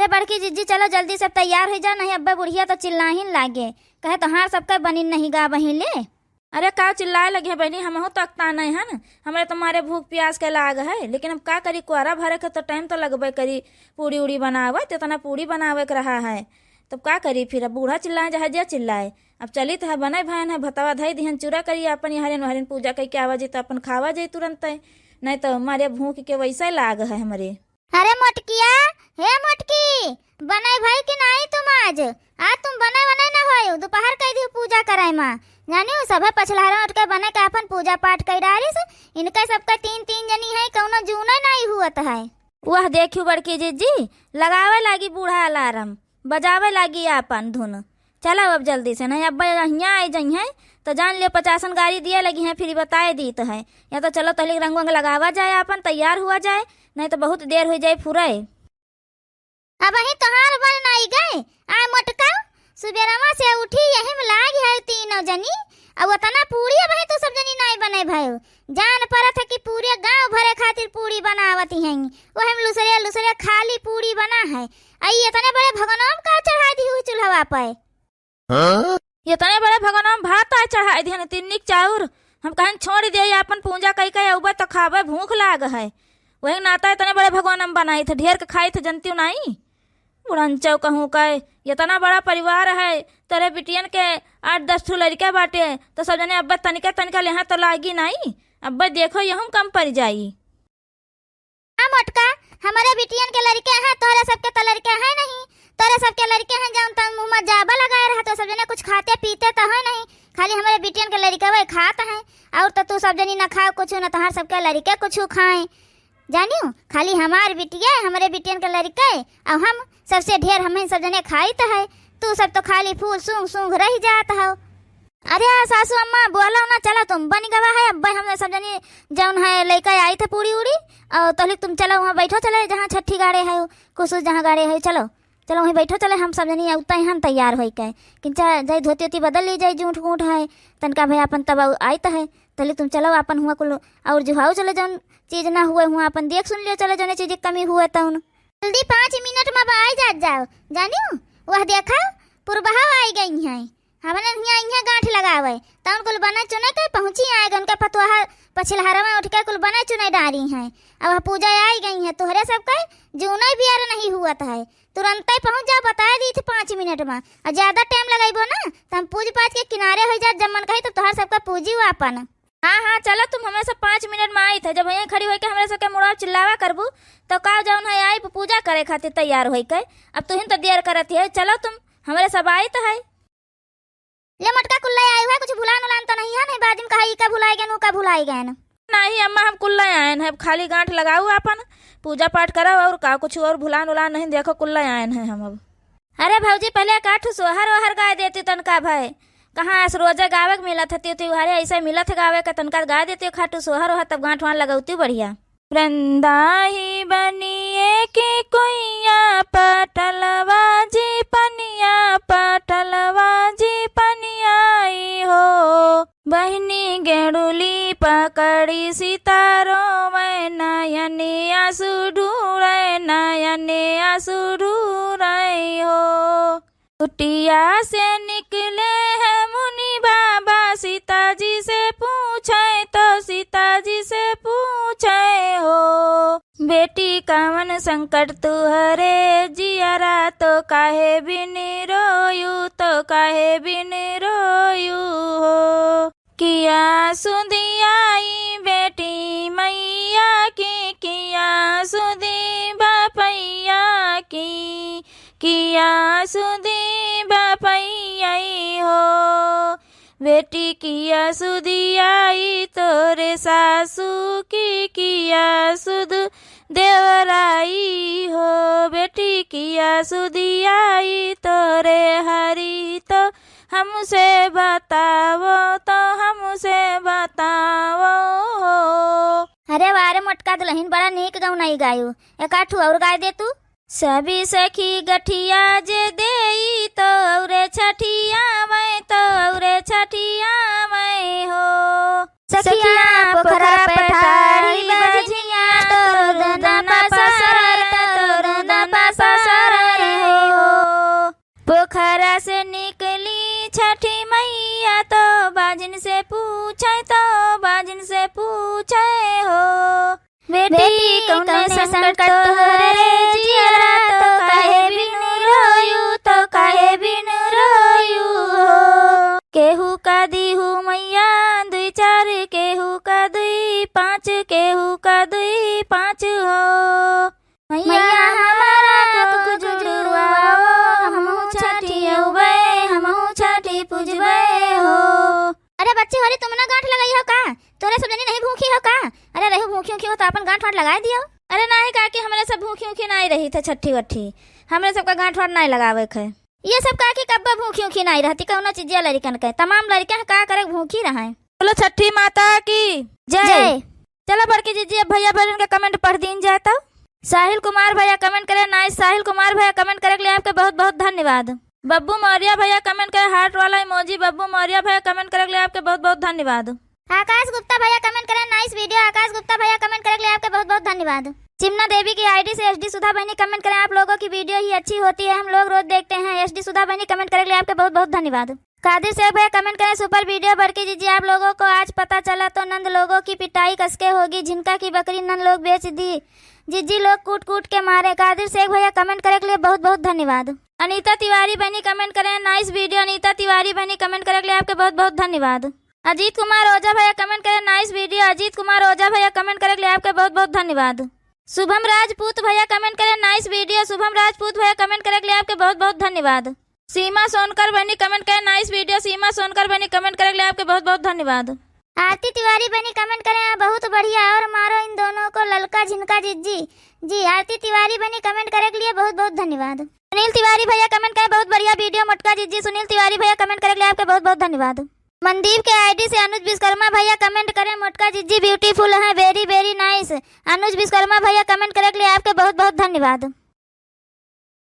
रे बड़की जीजी चलो जल्दी सब तैयार हो जा, नहीं अब्बा बुढ़िया तो चिल्लाहिन लागे, कहे तो हाँ सबका बनी नहीं गा बही ले। अरे का चिल्लाए लगे बहनी, हम हो तकता नहीं है न, हमारे तुम्हारे भूख प्यास के लाग है। लेकिन अब का करी, कुआरा भरे के तो टाइम तो लगबे करी, पूड़ी उड़ी बनावे तो इतना पूड़ी बनावे के रहा है, तब का करी फिर। अब बूढ़ा चिल्लाए जहाजिया चिल्लाए, अब चली तो है बने भान है भतवा धई दिहन चूरा करी अपन हरिन हरिन पूजा कई के आवा जी तो अपन खावा जाई तुरंत, नहीं तो हमारे भूख के वैसा लाग है हमारे। अरे मोटकिया, हे मोटकी, बनाई भाई कि नहीं तुम आज तुम बनाए बनाए ना हो, दोपहर कई दी पूजा कराए माँ जानी सब पछलहरा उठ के बने के अपन पूजा पाठ कर डारिस। इनका सबका तीन तीन जनी है, कौनो जूना नहीं हुआ है। वह देखियो बड़की जीजी लगावे लागी बूढ़ा अलार्म, बजावे लागी अपन धुन। चलो अब जल्दी से, नहीं अब यहाँ आई जाइ है तो जान लियो 50 गाड़ी दिए लगी हैं, फिर बताए दी तो है। या तो चलो तहली रंग वंग लगावा जाए, अपन तैयार हुआ जाए, नहीं तो बहुत देर हो जाए फुरे। अब ही तोहार बन नहीं गए आ मोटका, सुबेरमा से उठी यही में लाग है तीनों जनी, अब उतना पूरी अब ही तो सब जनी नहीं बने भाई। जान परत है कि पूरे गांव भरे खातिर पूरी बनावती हैं, वो हम लुसरे लुसरे खाली पूरी बना है। आई इतने बड़े भगवान का चढ़ा दी हुई चूल्हा पे, इतने बड़े भगवान भात आ चढ़ा दी तिन्निक चाउर, हम कहें छोड़ दिए अपन पूजा कई कई उबर तो खावे भूख लाग है। वही नाता इतने बड़े भगवान हम बनाई थे, ढेर के खाई थे जनती नहीं। बुढ़ंचौ कहूँ कह इतना बड़ा परिवार है, तेरे बिटियन के 8-10 ठू लड़का बाटे, तो सब जने अब्बा तनिका तनिका लेहा तो लागी नहीं, अब्बा देखो यहूँ कम पड़ जाई। हाँ मोटका, हमारे बिटियन के लड़के हैं, तोरे सबके तो लड़के हैं नहीं, तोरे सबके लड़के हैं जौन तन मुंह में जाबा लगाए रहा तो सब जने कुछ खाते पीते तो है नहीं, खाली हमारे बिटियन के लड़के वही खाते हैं। और तो तू सब जनी ना खाओ कुछ, ना तोहार सबके लड़के कुछ खाए जानियो, खाली हमार बिटिया हमारे बिटियन के लड़के और हम सबसे ढेर हमें सब जने खाई तो है, तू सब तो खाली फूल सूंघ सूंघ रह जाता हो। अरे सासू अम्मा बोलो ना, चलो तुम बन गवा है अब हमने सब जनी जौन है लेकर आई थे पूरी उड़ी, और तो तुम चलो वहाँ बैठो, चले जहाँ छठी गाड़े है कुछ जहाँ गाड़े है, चलो चलो वहीं बैठो, चले हम सब जनी उतना ही हम तैयार हो के कि जाए धोती वोती बदल ली जाए, जूठ गूठ है तनका भाई अपन तब आई तो है, तले तुम चलो अपन हुआ कुल और जुहाओ चले जौन चीज ना हुए हुआ अपन देख सुन लियो, चले जौन चीज की कमी हुए तो जल्दी 5 मिनट में आई जाओ जानियो। वह देखा पुरबहा आई गई है, हमने यहाँ गांठ लगावे तो कुल बना चुने के पहुंची आएगा, उनका पतवाहा पछलहरा में उठ के कुल बना चुने डारी हैं। अब पूजा आई गई है, तोहरे सब का जूना भी यार नहीं हुआ है, तुरंत ही पहुंच जाओ, बता दी थी 5 मिनट में, और ज्यादा टाइम लगाइबो ना तो हम पूज पाछ के किनारे हो जाए, जब मन कही तो तोहर सबका पूजी हुआ अपन। हाँ हाँ चलो, तुम हमें सब 5 मिनट में आई थे, जब यहीं खड़ी होके हमारे सबके मुड़ा चिल्लावा करबू तो का जौन है आई पूजा करे खातिर तैयार हो के, अब तुम तो देर करती है, चलो तुम हमारे सब आई तो है। ले मटका कुल्ला आई हुआ, कुछ भुलान उलान तो नहीं है, नहीं बाद में कहा का भुलाई गए का भुलाई गए ना। नहीं अम्मा, हम कुल्ला आए हैं, खाली गांठ लगाऊ अपन पूजा पाठ करो और का कुछ और भुलान उलान नहीं, देखो कुल्ला आए हैं हम अब। अरे भौजी पहले काठ सोहर ओहर गा देती तनका भाई, कहाँ ऐसे रोजा गावे के मिलत थी त्योहारे ऐसे मिलत है गावे का, तनका गा देती खाटू सोहर ओहर तब गांठ वहाँ लगाती बढ़िया। वृंदा ही बनिए के कोइया पटलवा जी पनिया, पटलवा जी पनियाई हो, बहनी गेड़ुली पकड़ी सितारों में नयने आंसू ढूंढे, नयने आंसू ढूंढे हो। कुटिया से निकले हैं मुनि बाबा, सीता जी से पूछे तो सीता जी से पूछे हो, बेटी कवन संकट तुहरे जियरा, तो काहे बिन रोयू, तो काहे बिन रोयू हो। किया सुदियाई बेटी मैया की, किया सुदी बापैया की, किया सुदी बापैया हो, बेटी किया सुदियाई तोरे सासू की, किया सुद देवराई हो, बेटी किया सुदियाई तोरे हरी, तो हमसे बतावो, तो हमसे बतावो। अरे वारे मोटका दुल्हन बड़ा नीक गाँव नहीं गायू, एक आठू और गाय दे तू। सभी सखी गठिया जे देई तो औरे छठिया मैं, तो औरे छठिया मैं हो, सखिया पोखरा पठारी बजिया, तोर दना पसर, तोर दना पसर कौने संकट तोहरे जियरा तो काहे बिनु रोयू तो काहे बिनु रोयू हो। केहू का दीहू मैया दुई चार केहू का दुई पाँच केहू का दुई पाँच हो। मैया हमारा कुक जुड़वाओ हमहू छठी अउबे हमहू छठी पूजबे हो। अरे बच्ची होरी तुम ना गांठ लगाई हो का? तोरे सब जनी नहीं भूखी हो का? अरे रही भूखी हो तो अपन गांठ वाट लगा दियो। अरे नहीं काकी हमारे सब भूखी नहीं रही थे छठी वट्ठी हमारे सबका गांठ वाट नहीं लगावे खे। ये सब काकी कब्बा भूखी नहीं रहती कौनो चीजिया लड़कन के तमाम लड़के का करे भूखी रहे। बोलो छठी माता की जय। चलो बड़की जीजी अब भैया बहन के कमेंट पढ़ दीन जाए तो। साहिल कुमार भैया कमेंट करे नाइस। साहिल कुमार भैया कमेंट करे के लिए आपके बहुत बहुत धन्यवाद। बब्बू मौर्य भैया कमेंट करे हार्ट वाला इमोजी। बब्बू मौर्य भैया कमेंट करे के लिए आपके बहुत बहुत धन्यवाद। आकाश गुप्ता भैया कमेंट करे नाइस वीडियो। आकाश गुप्ता भैया कमेंट करे के लिए आपके बहुत बहुत धन्यवाद। चिमना देवी की आईडी से एसडी सुधा बहनी कमेंट करें आप लोगों की वीडियो ही अच्छी होती है हम लोग रोज देखते हैं। एसडी सुधा बहनी कमेंट करे के लिए आपके बहुत बहुत धन्यवाद। कादिर शेख भैया कमेंट करें सुपर वीडियो। बड़की जीजी आप लोगों को आज पता चला तो नंद लोगों की पिटाई कसके होगी। जिनका की बकरी नंद लोग बेच दी जीजी लोग कूट कूट के मारे। कादिर शेख भैया कमेंट करे के लिए बहुत बहुत धन्यवाद। अनीता तिवारी बहनी कमेंट करें नाइस वीडियो। अनीता तिवारी बहनी कमेंट करे के लिए आपके बहुत बहुत धन्यवाद। अजीत कुमार ओझा भैया कमेंट करें नाइस वीडियो। अजीत कुमार ओझा भैया कमेंट करे के लिए आपके बहुत बहुत धन्यवाद। शुभम राजपूत भैया कमेंट करें नाइस वीडियो। शुभम राजपूत भैया कमेंट करे के लिए आपके बहुत बहुत धन्यवाद। सीमा सोनकर बहनी कमेंट करें नाइस वीडियो। सीमा सोनकर बहनी कमेंट करे के लिए आपके बहुत बहुत धन्यवाद। आरती तिवारी बहनी कमेंट करें बहुत बढ़िया और मारो इन दोनों को ललका झिनका जीजी। जी आरती तिवारी बहनी कमेंट करे के लिए बहुत बहुत धन्यवाद। सुनील तिवारी भैया कमेंट करें बहुत बढ़िया वीडियो मोटका जीजी। सुनील तिवारी भैया कमेंट करे के लिए आपके बहुत बहुत धन्यवाद। मनदीप के आईडी से अनुज विश्वकर्मा भैया कमेंट करें मोटका जीजी ब्यूटीफुल है वेरी वेरी नाइस। अनुज विश्वकर्मा भैया कमेंट करे के लिए आपके बहुत बहुत धन्यवाद।